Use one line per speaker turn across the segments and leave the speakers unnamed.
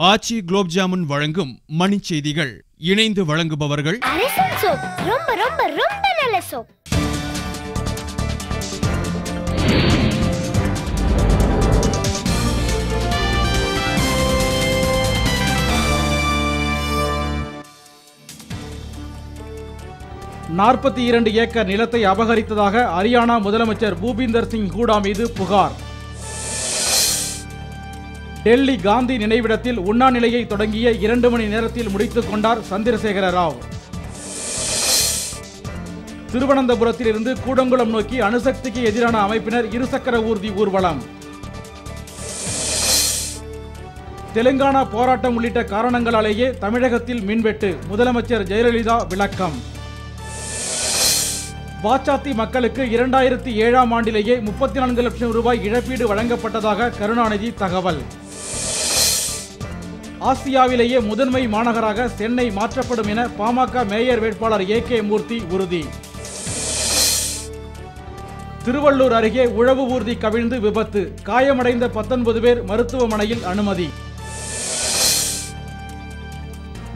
ஆச்சி குலோப் ஜாமுன் வழங்கும் மணிச் செய்திகள். இணைந்து வழங்குபவர்கள்
அரசன் சோப். ரொம்ப ரொம்ப ரொம்ப நல்ல சோப்.
நாற்பத்தி 2 ஏக்கர் நிலத்தை அபகரித்ததாக ஹரியானா முதலமைச்சர் பூபிந்தர் சிங் ஹூடா மீது புகார். டெல்லி காந்தி நினைவிடத்தில் உண்ணாநிலையை தொடங்கிய 2 மணி நேரத்தில் முடித்துக் கொண்டார் சந்திரசேகர ராவ். திருவனந்தபுரத்தில் இருந்து கூடங்குளம் நோக்கி அணுசக்திக்கு எதிரான அமைப்பினர் இருசக்கர ஊர்தி ஊர்வலம். தெலுங்கானா போராட்டம் உள்ளிட்ட காரணங்களாலேயே தமிழகத்தில் மின்வெட்டு, முதலமைச்சர் ஜெயலலிதா விளக்கம். வாச்சாத்தி மக்களுக்கு 2007ஆம் ஆண்டிலேயே 34 லட்சம் ரூபாய் இழப்பீடு வழங்கப்பட்டதாக கருணாநிதி தகவல். ஆசியாவிலேயே முதன்மை மாநகராக சென்னை மாற்றப்படும் என பாமக மேயர் வேட்பாளர் AK மூர்த்தி உறுதி. திருவள்ளூர் அருகே உழவு ஊர்தி கவிழ்ந்து விபத்து, காயமடைந்த 19 பேர் மருத்துவமனையில் அனுமதி.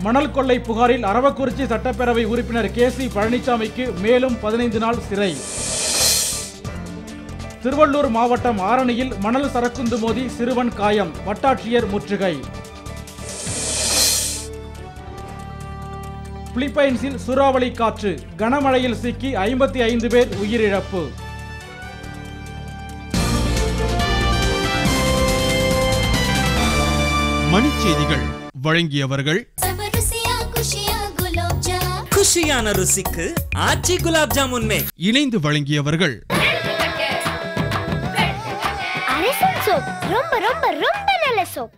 மணல் கொள்ளை புகாரில் அரவக்குறிச்சி சட்டப்பேரவை உறுப்பினர் KC பழனிசாமிக்கு மேலும் 15 நாள் சிறை. திருவள்ளூர் மாவட்டம் ஆரணியில் மணல் சரக்குந்து மோதி சிறுவன் காயம், வட்டாட்சியர் முற்றுகை. பிலிப்பைன்ஸில் சூறாவளி காற்று, கனமழையில் சிக்கி 55 பேர் உயிரிழப்பு.
மணிச் செய்திகள் வழங்கியவர்கள்
குஷியான ருசிக்கு ஆச்சி குலாப் ஜாமுன்.
இணைந்து வழங்கியவர்கள்
அரசன் சோப். ரொம்ப ரொம்ப ரொம்ப நல்ல சோப்.